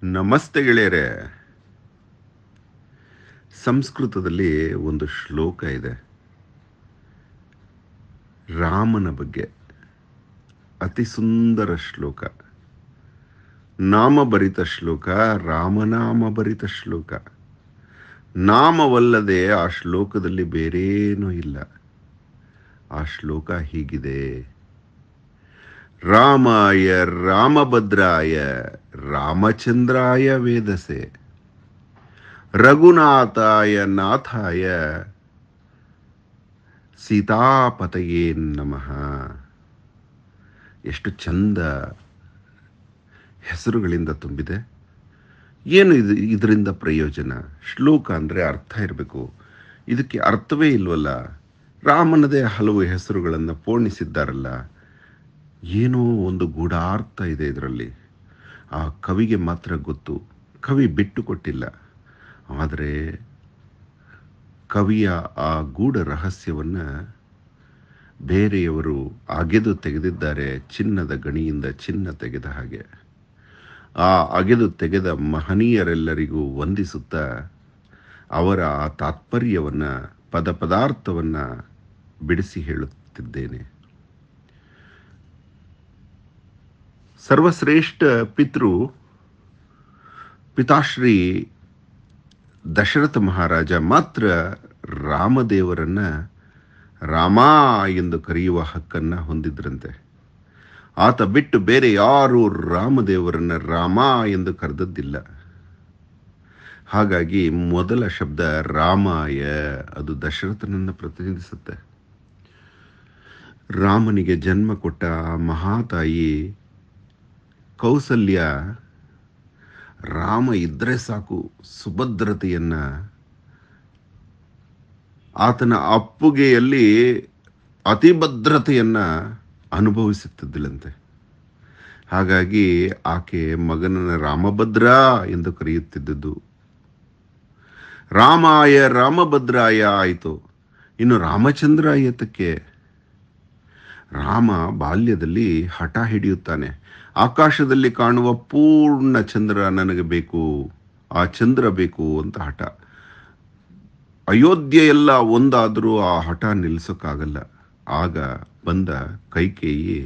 ನಮಸ್ತೆ ಗೆಳೆಯರೆ. ಸಂಸ್ಕೃತದಲ್ಲಿ ಒಂದು ಶ್ಲೋಕ ಇದೆ ರಾಮನ ಬಗ್ಗೆ. ಅತಿ ಸುಂದರ ಶ್ಲೋಕ, ನಾಮಭರಿತ ಶ್ಲೋಕ, ರಾಮನಾಮಭರಿತ ಶ್ಲೋಕ. ನಾಮವಲ್ಲದೆ ಆ ಶ್ಲೋಕದಲ್ಲಿ ಬೇರೇನೂ ಇಲ್ಲ. ಆ ಶ್ಲೋಕ ಹೀಗಿದೆ: ರಾಮಾಯ ರಾಮಭದ್ರಾಯ ರಾಮಚಂದ್ರಾಯ ವೇದಸೆ ರಘುನಾಥಾಯ ನಾಥಾಯ ಸೀತಾಪತಯೇ ನಮಃ. ಎಷ್ಟು ಚಂದ ಹೆಸರುಗಳಿಂದ ತುಂಬಿದೆ. ಏನು ಇದರಿಂದ ಪ್ರಯೋಜನ? ಶ್ಲೋಕ ಅಂದರೆ ಅರ್ಥ ಇರಬೇಕು. ಇದಕ್ಕೆ ಅರ್ಥವೇ ಇಲ್ವಲ್ಲ. ರಾಮನದೇ ಹಲವು ಹೆಸರುಗಳನ್ನು ಪೋಣಿಸಿದ್ದಾರಲ್ಲ. ಏನೋ ಒಂದು ಗೂಢಾರ್ಥ ಇದೆ ಇದರಲ್ಲಿ. ಆ ಕವಿಗೆ ಮಾತ್ರ ಗೊತ್ತು. ಕವಿ ಬಿಟ್ಟು ಕೊಟ್ಟಿಲ್ಲ. ಆದರೆ ಕವಿಯ ಆ ಗೂಢ ರಹಸ್ಯವನ್ನು ಬೇರೆಯವರು ಅಗೆದು ತೆಗೆದಿದ್ದಾರೆ. ಚಿನ್ನದ ಗಣಿಯಿಂದ ಚಿನ್ನ ತೆಗೆದ ಹಾಗೆ. ಆ ಅಗೆದು ತೆಗೆದ ಮಹನೀಯರೆಲ್ಲರಿಗೂ ವಂದಿಸುತ್ತಾ ಅವರ ಆ ತಾತ್ಪರ್ಯವನ್ನು, ಪದಾರ್ಥವನ್ನು ಬಿಡಿಸಿ ಹೇಳುತ್ತಿದ್ದೇನೆ. ಸರ್ವಶ್ರೇಷ್ಠ ಪಿತಾಶ್ರೀ ದಶರಥ ಮಹಾರಾಜ ಮಾತ್ರ ರಾಮದೇವರನ್ನು ರಾಮ ಎಂದು ಕರೆಯುವ ಹಕ್ಕನ್ನು ಹೊಂದಿದ್ರಂತೆ. ಆತ ಬಿಟ್ಟು ಬೇರೆ ಯಾರೂ ರಾಮದೇವರನ್ನು ರಾಮ ಎಂದು ಕರೆದದ್ದಿಲ್ಲ. ಹಾಗಾಗಿ ಮೊದಲ ಶಬ್ದ ರಾಮಾಯ, ಅದು ದಶರಥನನ್ನು ಪ್ರತಿನಿಧಿಸುತ್ತೆ. ರಾಮನಿಗೆ ಜನ್ಮ ಕೊಟ್ಟ ಮಹಾತಾಯಿ ಕೌಸಲ್ಯ ರಾಮ ಇದ್ದರೆ ಸಾಕು ಸುಭದ್ರತೆಯನ್ನು ಆತನ ಅಪ್ಪುಗೆಯಲ್ಲಿ ಅತಿಭದ್ರತೆಯನ್ನು ಅನುಭವಿಸುತ್ತಿದ್ದಳಂತೆ. ಹಾಗಾಗಿ ಆಕೆ ಮಗನನ್ನು ರಾಮಭದ್ರ ಎಂದು ಕರೆಯುತ್ತಿದ್ದದ್ದು. ರಾಮಾಯ ರಾಮಭದ್ರಾಯ ಆಯಿತು. ಇನ್ನು ರಾಮಚಂದ್ರ ಏತಕ್ಕೆ? ರಾಮ ಬಾಲ್ಯದಲ್ಲಿ ಹಠ ಹಿಡಿಯುತ್ತಾನೆ. ಆಕಾಶದಲ್ಲಿ ಕಾಣುವ ಪೂರ್ಣ ಚಂದ್ರ ನನಗೆ ಬೇಕು, ಆ ಚಂದ್ರ ಬೇಕು ಅಂತ ಹಠ. ಅಯೋಧ್ಯೆ ಎಲ್ಲ ಒಂದಾದರೂ ಆ ಹಠ ನಿಲ್ಲಿಸೋಕ್ಕಾಗಲ್ಲ. ಆಗ ಬಂದ ಕೈಕೇಯಿ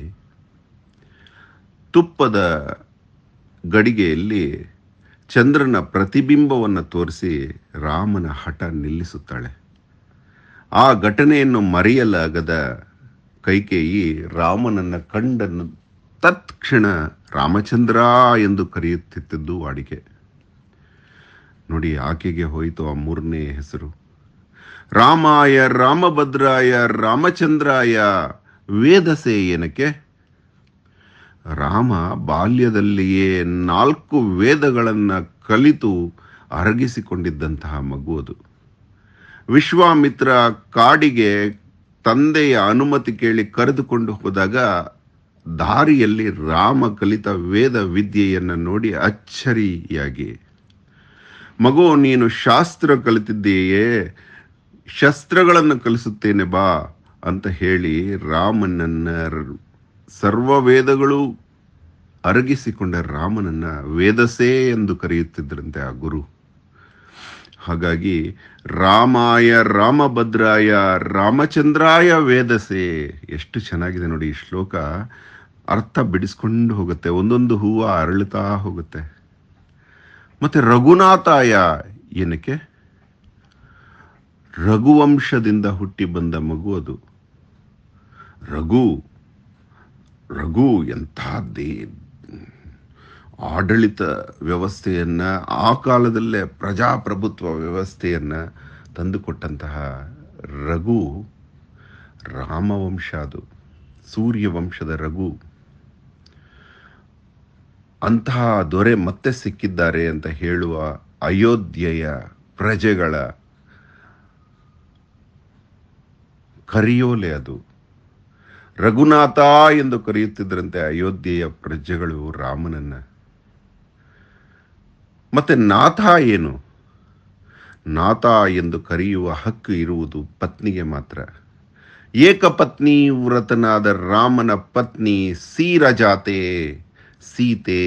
ತುಪ್ಪದ ಗಡಿಗೆಯಲ್ಲಿ ಚಂದ್ರನ ಪ್ರತಿಬಿಂಬವನ್ನು ತೋರಿಸಿ ರಾಮನ ಹಠ ನಿಲ್ಲಿಸುತ್ತಾಳೆ. ಆ ಘಟನೆಯನ್ನು ಮರೆಯಲಾಗದ ಕೈಕೇಯಿ ರಾಮನನ್ನು ಕಂಡನ್ನು ತತ್ಕ್ಷಣ ರಾಮಚಂದ್ರ ಎಂದು ಕರೆಯುತ್ತಿದ್ದದ್ದು ವಾಡಿಕೆ. ನೋಡಿ, ಆಕೆಗೆ ಹೋಯಿತು ಆ ಮೂರನೇ ಹೆಸರು. ರಾಮಾಯ ರಾಮಭದ್ರಾಯ ರಾಮಚಂದ್ರಾಯ ವೇದಸೆ ಏನಕ್ಕೆ? ರಾಮ ಬಾಲ್ಯದಲ್ಲಿಯೇ 4 ವೇದಗಳನ್ನು ಕಲಿತು ಅರಗಿಸಿಕೊಂಡಿದ್ದಂತಹ ಮಗು ಅದು. ವಿಶ್ವಾಮಿತ್ರ ಕಾಡಿಗೆ ತಂದೆಯ ಅನುಮತಿ ಕೇಳಿ ಕರೆದುಕೊಂಡು ಹೋದಾಗ ದಾರಿಯಲ್ಲಿ ರಾಮ ಕಲಿತ ವೇದ ವಿದ್ಯೆಯನ್ನು ನೋಡಿ ಅಚ್ಚರಿಯಾಗಿ, ಮಗು ನೀನು ಶಾಸ್ತ್ರ ಕಲಿತಿದ್ದೀಯೇ, ಶಸ್ತ್ರಗಳನ್ನು ಕಲಿಸುತ್ತೇನೆ ಬಾ ಅಂತ ಹೇಳಿ ರಾಮನನ್ನ ಸರ್ವ ವೇದಗಳು ಅರಗಿಸಿಕೊಂಡ ರಾಮನನ್ನ ವೇದಸೆ ಎಂದು ಕರೆಯುತ್ತಿದ್ದರಂತೆ ಆ ಗುರು. ಹಾಗಾಗಿ ರಾಮಾಯ ರಾಮಭದ್ರಾಯ ರಾಮಚಂದ್ರಾಯ ವೇದಸೆ. ಎಷ್ಟು ಚೆನ್ನಾಗಿದೆ ನೋಡಿ ಈ ಶ್ಲೋಕ. ಅರ್ಥ ಬಿಡಿಸ್ಕೊಂಡು ಹೋಗುತ್ತೆ, ಒಂದೊಂದು ಹೂವು ಅರಳುತ್ತಾ ಹೋಗುತ್ತೆ. ಮತ್ತೆ ರಘುನಾಥಾಯ ಏನಕ್ಕೆ? ರಘುವಂಶದಿಂದ ಹುಟ್ಟಿ ಬಂದ ಮಗು ಅದು. ರಘು ಎಂಥ ಆಡಳಿತ ವ್ಯವಸ್ಥೆಯನ್ನು, ಆ ಕಾಲದಲ್ಲೇ ಪ್ರಜಾಪ್ರಭುತ್ವ ವ್ಯವಸ್ಥೆಯನ್ನು ತಂದುಕೊಟ್ಟಂತಹ ರಘು ರಾಮವಂಶ. ಅದು ಸೂರ್ಯವಂಶದ ರಘು. ಅಂತಹ ದೊರೆ ಮತ್ತೆ ಸಿಕ್ಕಿದ್ದಾರೆ ಅಂತ ಹೇಳುವ ಅಯೋಧ್ಯೆಯ ಪ್ರಜೆಗಳ ಕರಿಯೋಲೆ ಅದು. ರಘುನಾಥ ಎಂದು ಕರೆಯುತ್ತಿದ್ದರಂತೆ ಅಯೋಧ್ಯೆಯ ಪ್ರಜೆಗಳು ರಾಮನನ್ನ. ಮತ್ತೆ ನಾಥ ಏನು? ನಾಥ ಎಂದು ಕರೆಯುವ ಹಕ್ಕು ಇರುವುದು ಪತ್ನಿಗೆ ಮಾತ್ರ. ಏಕಪತ್ನಿ ವ್ರತನಾದ ರಾಮನ ಪತ್ನಿ ಸೀರಜಾತೆ ಸೀತೆ.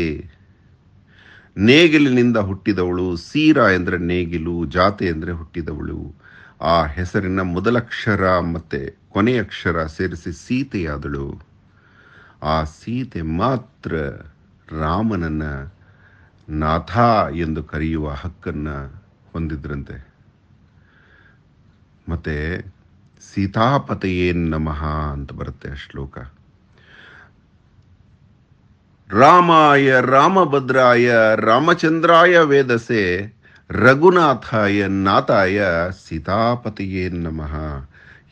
ನೇಗಿಲಿನಿಂದ ಹುಟ್ಟಿದವಳು, ಸೀರಾ ಎಂದರೆ ನೇಗಿಲು, ಜಾತೆ ಎಂದರೆ ಹುಟ್ಟಿದವಳು. ಆ ಹೆಸರಿನ ಮೊದಲಕ್ಷರ ಮತ್ತೆ ಕೊನೆಯಕ್ಷರ ಸೇರಿಸಿ ಸೀತೆಯಾದಳು. ಆ ಸೀತೆ ಮಾತ್ರ ರಾಮನನ್ನ ನಾಥ ಎಂದು ಕರೆಯುವ ಹಕ್ಕನ್ನು ಹೊಂದಿದ್ರಂತೆ. ಮತ್ತೆ ಸೀತಾಪತೆಯೇ ನಮಃ ಅಂತ ಬರುತ್ತೆ ಆ ಶ್ಲೋಕ. ರಾಮಾಯ ರಾಮಭದ್ರಾಯ ರಾಮಚಂದ್ರಾಯ ವೇದಸೆ ರಘುನಾಥಾಯ ನಾಥಾಯ ಸೀತಾಪತಿಯೇ ನಮಃ.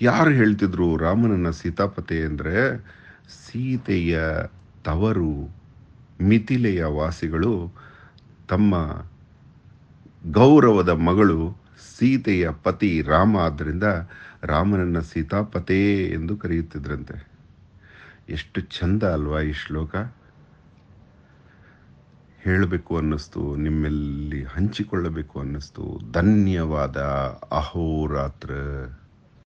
ಯಾರು ಹೇಳ್ತಿದ್ರು ರಾಮನನ್ನ ಸೀತಾಪತಿ ಅಂದರೆ? ಸೀತೆಯ ತವರು ಮಿಥಿಲೆಯ ವಾಸಿಗಳು ತಮ್ಮ ಗೌರವದ ಮಗಳು ಸೀತೆಯ ಪತಿ ರಾಮ ಆದ್ದರಿಂದ ರಾಮನನ್ನ ಸೀತಾಪತೇ ಎಂದು ಕರೆಯುತ್ತಿದ್ರಂತೆ. ಎಷ್ಟು ಚಂದ ಅಲ್ವಾ ಈ ಶ್ಲೋಕ? ಹೇಳಬೇಕು ಅನ್ನಿಸ್ತು, ನಿಮ್ಮೆಲ್ಲಿ ಹಂಚಿಕೊಳ್ಳಬೇಕು ಅನ್ನಿಸ್ತು. ಧನ್ಯವಾದ. ಅಹೋರಾತ್ರ.